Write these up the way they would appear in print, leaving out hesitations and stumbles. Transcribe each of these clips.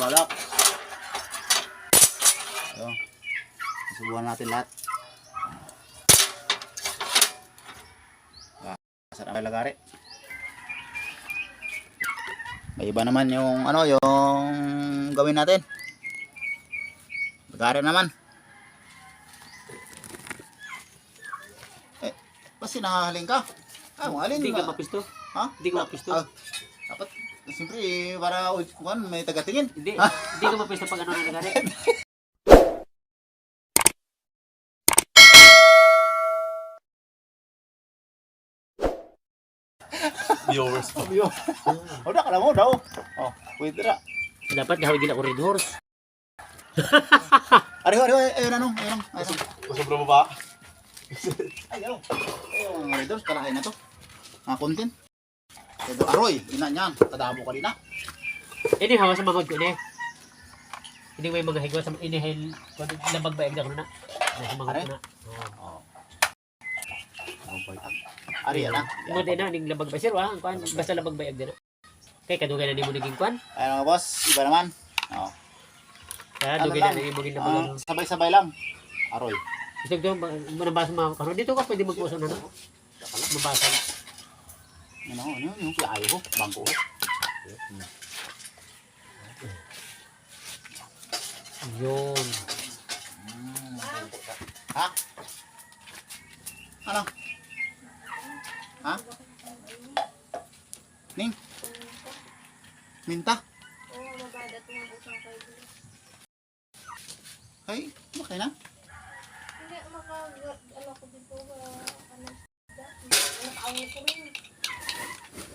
balak. So, subuhan natin lahat. Sarap ang lagari. May iba naman yung ano, yung gawin natin. Lagari naman. Kasi nakahaling ka. Alin Hindi ba? ka mapisto. Ha? Hindi ka mapisto. Dapat, siyempre, para may tagatingin. Hindi. Hindi ka mapisto pag ano na nagari. Viewers pa. O, da, kala mo daw. Oh, pwede na. Dapat gawin gila ko red horse. Ariho, ayun ano. Masobra mo ba? Ay, ano. Ayun, mga riders, kalahin na to. Mga content. Ito, aroy, ina niyan. Kadamo ka din na. Ini hawa sa mangod ko ni. Hindi may mga higwa sa inihil. Kung labag ba egg na. Nasa mangod ko na. Oh. Ari yan na. Mo din na ning labag ba sir wa? Kuan basta labag ba egg na. Kay kadugay na nimo naging kuan. Ayun mga boss, iba naman. Oh. Kaya Ano dugay lang? na nimo naging labag. Sabay-sabay lang. Aroy. Gusto ko manabasa mo karon dito ka pwede magpuso na no. Mabasa. Ano yung piayo ko, bangko ko. Yun. Ha? Ano? Ha? Ning? Minta? Oo, mabadat mo ang usang kayo. Ay, okay na? Hindi, ano ko dito, ano, nakaawin ko rin.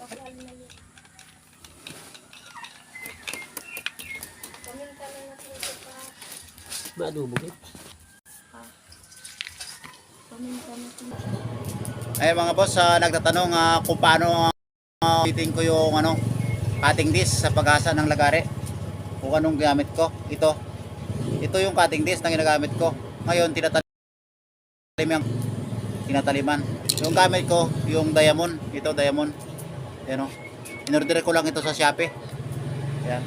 Bakal na yun. Paminta na natin pa. Maadubo gid. Paminta natin. Ay mga boss, nagtatanong kung paano ulitin ko yung ano, cutting disc sa pag-asa ng lagare. Kung anong gamit ko. Ito yung cutting disc na ginagamit ko. Ngayon, tinataliman. Yung gamit ko, yung diamond. Ito, diamond. Yan o. In-order ko lang ito sa Shopee. Yan.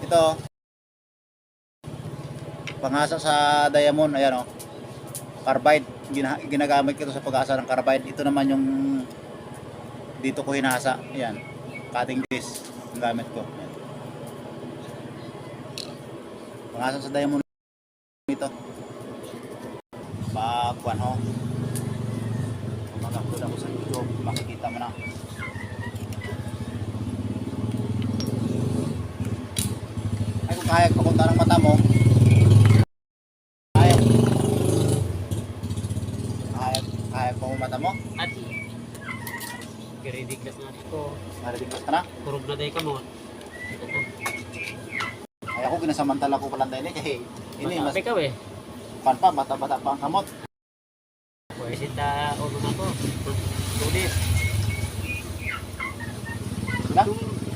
Ito. Pangasa sa diamond. Ayan o. Carbide. Ginagamit ko ito sa pag-asa ng carbide. Ito naman yung dito ko hinasa. Ayan. Cutting disc. Yung gamit ko. Ayan. Pangasa sa diamond ito. Pagkuhan ho. Mag-upload ako sa YouTube. Makikita mo na. Ay kung kaya papunta ng mata mo. Kaya pa mo mata mo. At giridiglas na ko. Maridiglas ka na. Kurog na day ka mo. Ay ako ginasamantala ko palang dahil kasi ini mas Ikaw eh. panpa bata-bata pa ang kamot. Pwede sita ulo na ko. Lunes. Diba?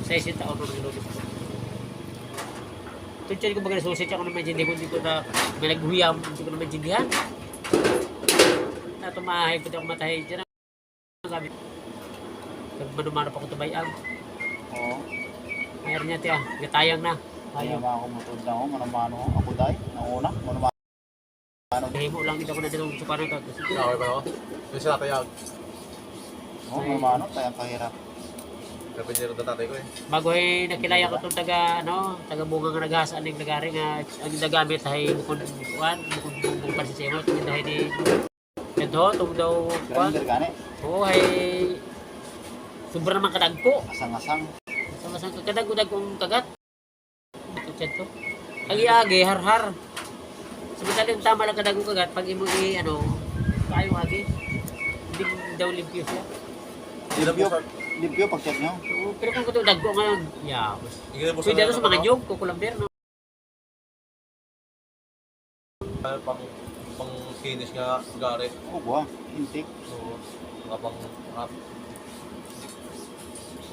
Sa isita ulo ng lunes. Tunchan ko baga susit ako na may hindi ko na may naghuyam. Hindi ko na may jindihan. Na tumahay ko ako matahay dyan. Sabi. Nagmanumano pa ko tubayag. Oo. Mayroon niya tiya. Gatayang na. Ayaw Ayaw. mga kumutod na ako. Manamano ako dahil. Nauna. Manamano. Himo lang dito ko na dinong sa parang ka. Okay ba ako? Yung sila kayag. Oo, manamano. Tayang kahirap. Kapinero na tatay ko eh. Bago ay nakilaya ko itong taga bunga nga naghasa ng lagari nga ang nagamit ay bukod pansin siya mo. Ito dahil ni ito, itong daw kuwan. Grinder gani. Oo, ay sobra naman kadagko. Asang-asang. Sama-sama kadag-udag kong kagat. Ito chat ko. Ang iagi, har-har. Samantala yung tama lang kadagong kagat, pag imo kayo agi. Hindi daw limpyo siya. Limpyo pag-check nyo. Oo, pero kung ito dagko ngayon, yabos. So, Sige, dito sa mga nyog, kukulamber, no? Pang finish nga gari. Oo, buha. Intake. So, mga pang rap.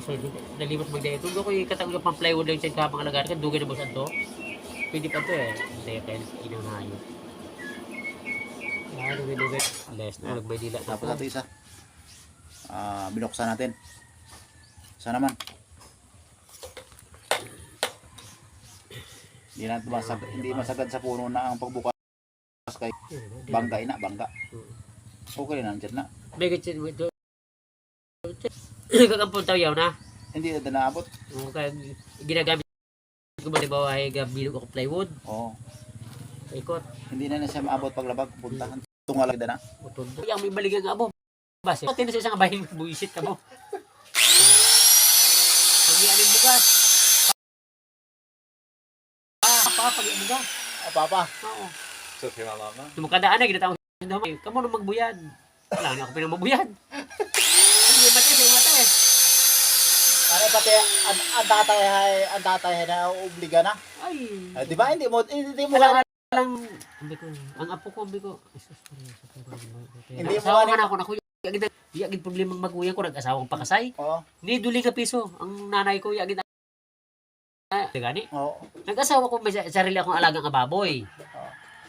So, nalimot magdaya ito. Doon ko ikatang yung pang-plywood lang siya mga lagari ka, dugay na ba saan to? Pwede pa to eh. Hindi, kaya inahayo. Dugay. Les, nagbay dila. Tapos natin isa. binuksan natin. Sana naman. Hindi masagad sa puno na ang pagbukas kay bangga ina, bangga. Okay na nandiyan na. May kitchen mo ito. Kakampong tayo na. Hindi na naabot. Kaya ginagamit ko ba diba ay bilog ako plywood. Oo. Ikot. Hindi na siya maabot paglabag. Puntahan. Tungalag na. Utod. Yang may baligan nga abo. Base. Pati na sa isang bahin buisit ka mo. Pag-ianin mo gas. Pag-ianin mo gas. Papa. Oo. So, kinala na. Tumakadaan na, ginatawag siya. Kamu na magbuyad. Wala na ako pinamabuyad. Hindi, matay. Ano pati ang tatay na obliga na. Ay. Di ba hindi mo Alang, ambi ko, ang apo ko, ambi ko. Hindi mo asawa nga na ako, yagin problemang maguyang ko, nag-asawang pakasay. Oo. Ni duli ka piso, ang nanay ko, yagin gani. Oo. Nag-asawa ko, may sarili akong alagang baboy.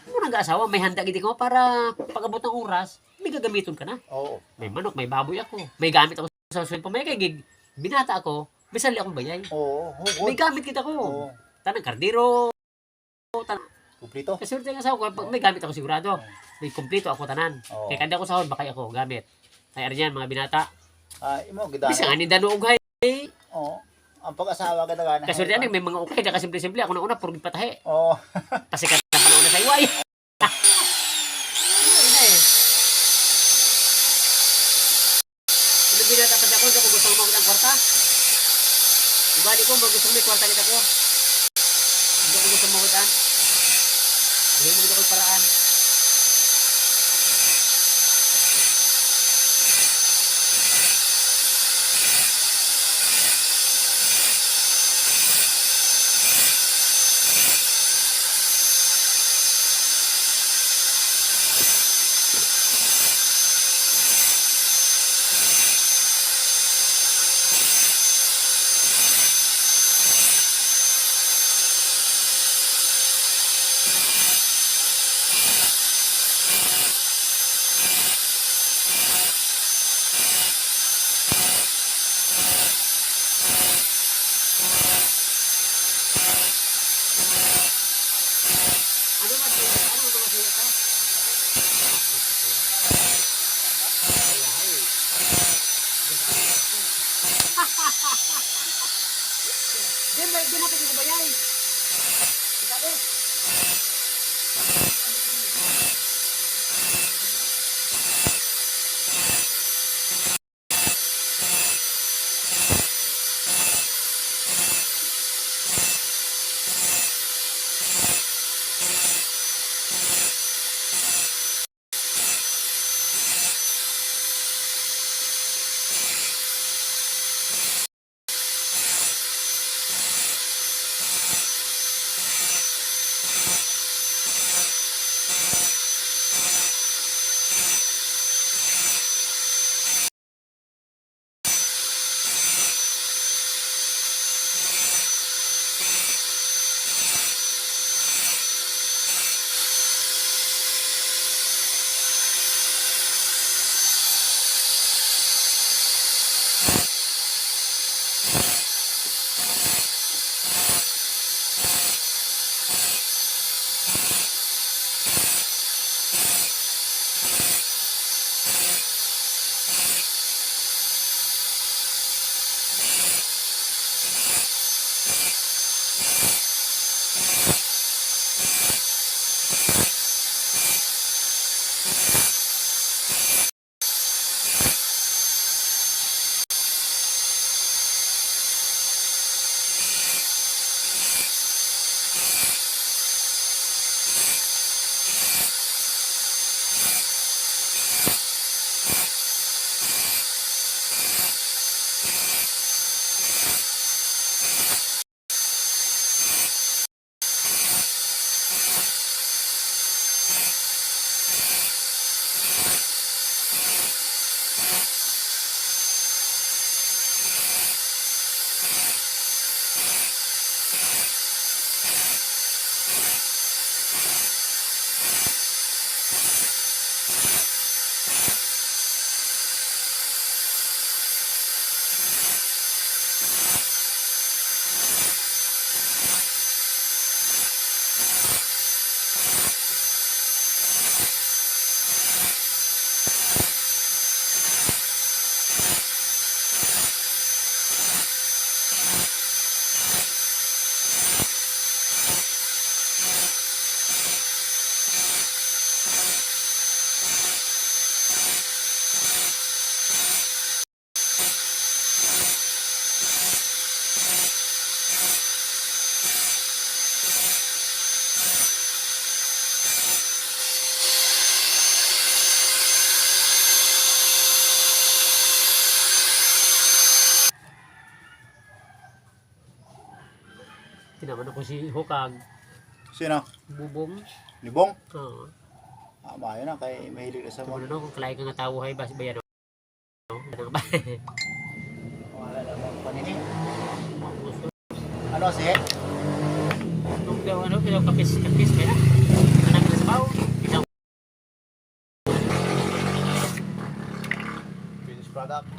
Kung nag-asawa, may handa giti ko para pag-abot ng oras, may gagamiton ka na. Oo. May manok, may baboy ako. May gamit ako sa suwin pa. May kay binata ako, may sarili akong bayay. Oo. May gamit kita ko. Oo. Tanang kardero. Kumplito. Kasi yung asawa ko, pag may gamit ako sigurado. May kumpleto ako tanan. Oo. Kaya kanda ko sahod, bakay ako gamit. Ay, aryan, mga binata. Imo gidana. Bisa nga ni Dano Ughay. Oo. Ang pag-asawa ka na. Kasi yan, may mga ukay, na kasimple-simple. Ako na una, puro patahe. Oo. Kasi ka na panahon na sa iway. Ano na eh. Ano binata pa ako, kung gusto mo ang kwarta. Ibali ko, gusto mo may kwarta nito ko. Hindi ko gusto mo kutan. Hindi mo gusto ko paraan. Ano ba siya? Ano ba siya ka? Di natin ko bayay. Ikaw Tinaman ako si Hukag. Sino? Bubong. Libong? Oo. Bayo na kay mahilig ka sa Ano mga. no, kung kalay ka nga tao hay bas bayan. No? Ano ba? Wala namang panini. Mapuso. Ano si? Nung daw ano, kapis kaya na. Anak na sa bawo. Ikaw. Finished product.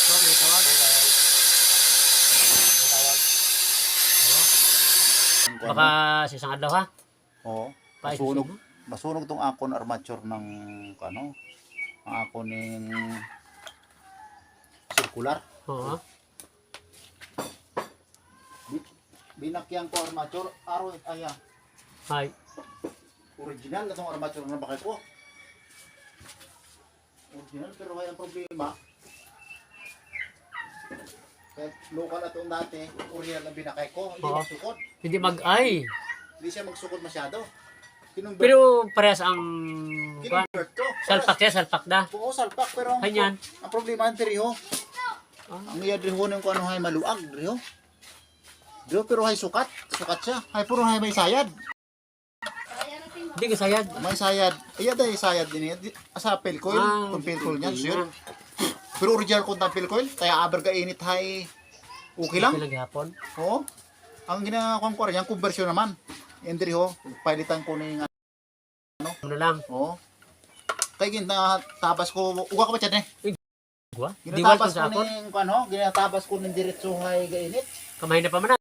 So, may tawag. Baka sa isang adlaw ha. Oo. Paisusin Masunog. mo. Masunog tong akon armature ng ano, ang akon ng circular. Oo. Binakyan ko armature, aro aya. Hay. Original na tong armature na bakay ko. Original pero may ang problema. Kaya local na itong dati, original na binakay ko, hindi Oo. magsukod. Hindi mag-ay. Hindi siya magsukod masyado. Kinumbert, Pero parehas ang kinumbert ko. salpak siya, salpak na. Oo, salpak, pero Kanyan. ang problema ang diriho. Ah. Ang iya diriho ng kung ano ay maluag, diriho. Di ba, pero hay sukat. Sukat siya. Hay puro hay may sayad. Kaya natin mo. Hindi ka sayad. May sayad. Iya dahil sayad din yan. Sa pelcoil. Kung pelcoil niyan. So yun. Pero original kung tang pelcoil. Kaya aber ka init hay. Okay lang. Okay lang gihapon. Oo. Ang ginagawa ko rin, yung conversion naman. Hindi ho, palitan ko na yung Ano lang. oo. Kaya ginatabas ko, uga ka ba dyan eh? Gwa? Diwal ko Ginatabas ko sa akon. na yung, ginatabas ko ng diretso hay gainit. Kamay na pa man.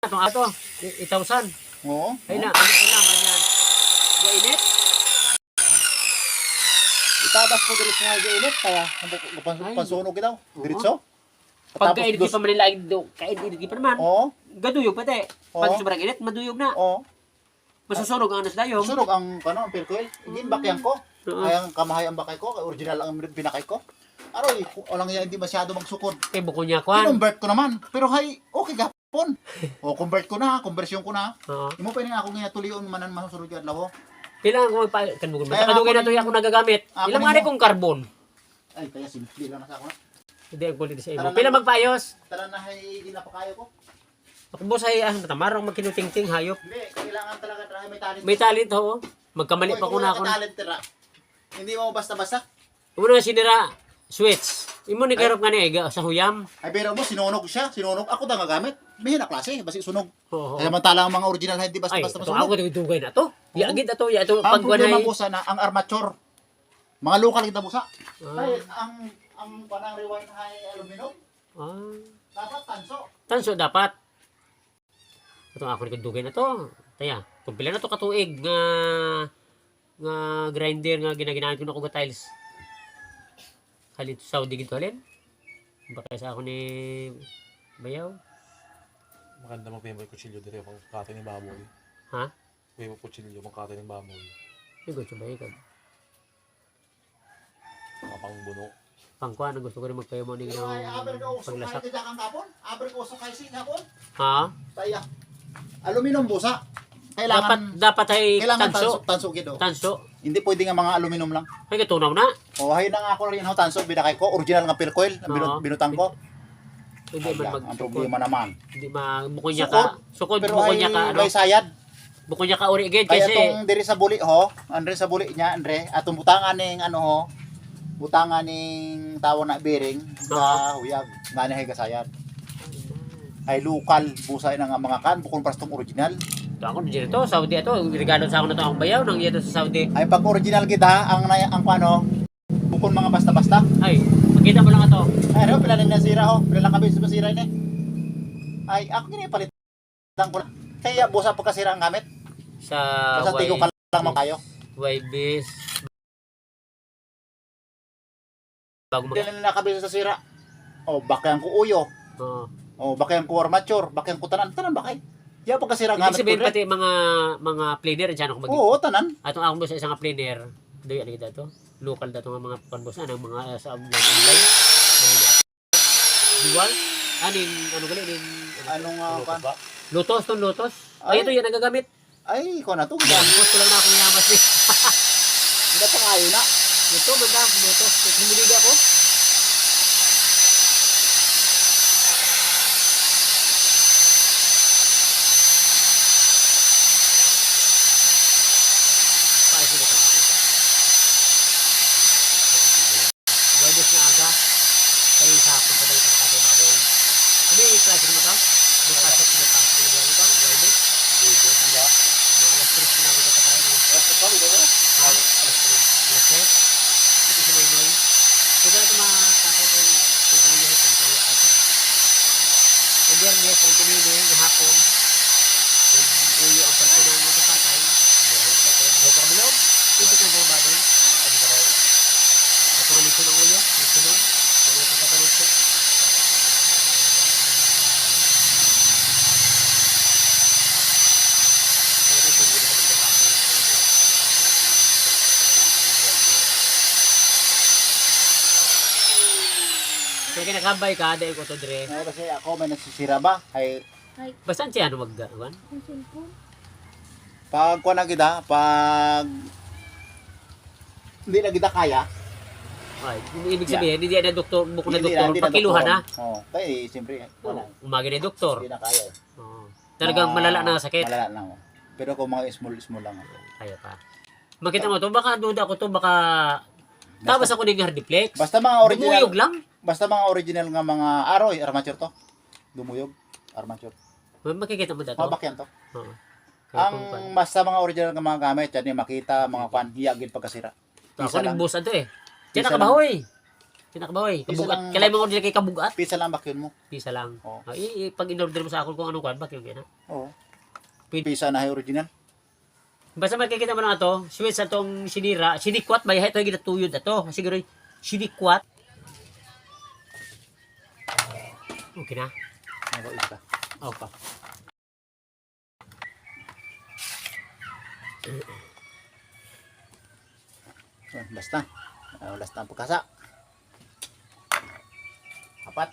Itong ato. 8,000. Oo. Ay na. Ano lang. Ano yan. Gainit. Itabas ko diretso hay gainit, kaya pansunog daw. Diretso. Pag kainit pa man nila, kainit pa naman. Oo. Gaduyog pati. Pag Oo. sobrang init, maduyog na. Oo. Masusunog ang anas dayo. Sunog ang ang pelcoil. Hindi bakyan ko. Oo. Kaya ang kamahay ang bakay ko, kaya original ang binakay ko. Aroy, walang yan, hindi masyado magsukod. Kay buko niya kwan. Convert ko naman. Pero hay, okay gapon. O convert ko na, conversion ko na. Oo. Imo pa nga ako nga tulion manan masusunod yan lawo. Kailangan ko magpa-kanbugon. Kaya Kadugay na ako to ako nagagamit. ako Ilang nimo. ari kong carbon. Ay, kaya simple lang na sa ako na. Hindi ang kulit sa imo. Tara na. Pila magpaayos. Tara na hay, ginapakayo ko. Ako boss ay tamarong magkinuting-ting hayop. Hindi, kailangan talaga tara may talent. May talent ho. Magkamali pa ko na ako. Talent tira. Hindi mo basta-basta. Imo na sinira switch. Imo ni karop nga ni sa huyam. Ay, pero mo, sinunog siya. Sinunog. Ako da nga gamit. May na klase, basi sunog. Oo. Kaya mantala ang mga original hindi Ay, basta-basta ito masunog. ako dugay na to. Yagid ato, ya ito Ang problema pagwanay. po sana, ang armature. Mga local kita busa. Ah. Ay, ang panang rewind hay aluminum. Ah. Dapat tanso. Tanso dapat. Ito ako ni dugay na to. Taya, kung pila na to katuig nga grinder nga ginaginamit ko na ko tiles. Halit Saudi gito halin. Baka sa ako ni Bayaw. Maganda magpimo yung kutsilyo dito pang kate ng baboy. Ha? May kutsilyo pang kate ng baboy. Igo chubay ka. Mga pang buno. Pangkuan ang gusto ko rin magpayo mo ning Ay, aber ka usok paglasak. kay kang kapon. Aber ka usok kay sing kapon. Ha? Taya. Aluminum busa. Dapat Kailangan ay kailangan tanso. tanso gido. Tanso. Hindi pwede nga mga aluminum lang. Ay katunaw na. O hay na nga ako rin ho tanso binakay ko original nga pilcoil ang Oo. binutang ko. Hindi man Ayan, ang magsukod. problema naman. Hindi mabuko niya ka. Sukod Pero buko hay niya ka ano. may sayad. Buko niya ka uri gid Kaya kasi itong diri sa buli ho, Andre sa buli niya, Andre, atong butangan ning ano ho, butangan ning tawo na bearing sa huyag, nga hay kasayad. Ay lokal busay na nga mga kan bukod para sa original. ito ako dito Saudi ato regalo sa ako na to ang bayaw nang iya to sa Saudi. Ay pag original kita ang ano, bukod mga basta-basta. Ay, makita mo lang ato. Ay ano, pila na sira ho, pila lang kabis masira ni. Ay ako gini palitan ko. Kaya busa pagkasira ang gamit. Sa Basta tigo ka lang man kayo. YBS bago Hindi na nakabisa sa sira. O bakyan ko uyo. oh. O bakyan ko armature, bakyan ko tanan bakay. Ya pagkasira ang Ibig gamit sabihin ko. pati mga planer diyan ako mag. Oo, tanan. Atong akong boss isang planer. Doy ani kita to. Local dato nga mga panboss ana mga sa online. Dual. Anin ano gali nin Anong kan? Lotus to Lotus. Ay. Ay ito yan nagagamit. Ay, ko na to. Yan, post ko lang na akong yamas ni. Hindi pa kayo na. Ito banda Lotus. Humuliga ako. Paayos na ito. Wednesday na aga. Kayo sa hapon pa daw itong ating baboy. Ano yung klase mo ito? May pasok na ito. Wednesday? Mga alas 3 na ako ito tayo. Alas 3. Ito si Noy. Ito na ito mga kakay ko yung uliyahe ko. Kaya kasi. Ang biyernes, ang pinili, yung hapon. Kung uyo ang pagpunan mo sa kakay. Dito kami lang. Ito ka mga baboy. Ito kami ko ng uyo. Ito nun. Ito ka kapalit ko. Kaya kinakabay ka, dahil ko to dire. Ay, kasi ako may nasisira ba? Ay, Ay, Basta siya ano mag-awan? ang cellphone. pag kuha na kita, pag hindi na kita kaya, Ay, ibig sabihin, hindi na doktor, buko na Hindi doktor, hindi pakiluhan na. Oo. Kaya siyempre, wala. Umagi na doktor. Hindi na kaya. Oo. Talagang malala na ang sakit. Malala na. Oh. Pero kung mga small lang. Kaya pa. Makita mo to, baka duda ko to, baka tabas ako ng hardiplex. Basta mga original. Dumuyog lang. Basta mga original nga mga aroy, armature to. Dumuyog, armature. Makikita mo dato. Mabakyan to. Oo. Kaya Ang kung- basta mga original nga mga gamit, yan yung makita, mga pan, hiyagin pagkasira. Ako lang. nagbusan to eh. Pisa Diyan nakabahoy. Diyan nakabahoy. Pisa Kabugat. lang. Kailan mo order kay kabugat? Pisa lang bakyon mo. Pisa lang. Oo. Pag in-order mo sa akin kung anong kwan, bakit yung gana? Oo. Pwede. Pisa na hay original. Basta makikita mo lang ito, switch sa itong sinira, sinikwat ba? Ito yung ginatuyod na ito. Siguro sinikwat. Okay na? Ako isa. Okay. Basta. Basta ang pagkasa. Apat.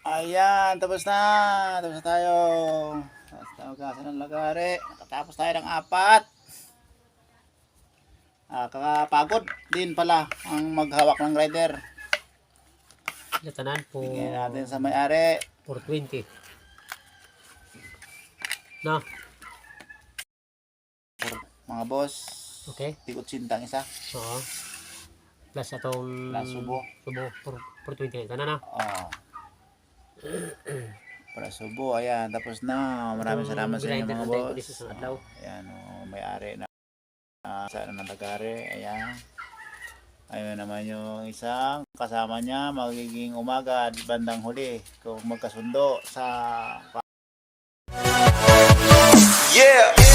Ayan, tapos na. Tapos na tayo. Tapos tayo gasa ng lagari. Nakatapos tayo ng apat. Kakapagod din pala ang maghawak ng rider. Latanan po. Bigyan natin sa may-ari. 420. Na. Mga boss. Okay. Tigot sintang isa. Oo. Plus atong Plus subo. Subo. 420. Ito na na. Para subo. Ayan, tapos na. Maraming salamat sa inyo Grinder mga na tayo boss. ko dito sa adlaw. Ayan, may-ari na. Sa ng lagari. Ayan. Ayun naman yung isang kasama niya magiging umaga at bandang huli kung magkasundo sa Yeah.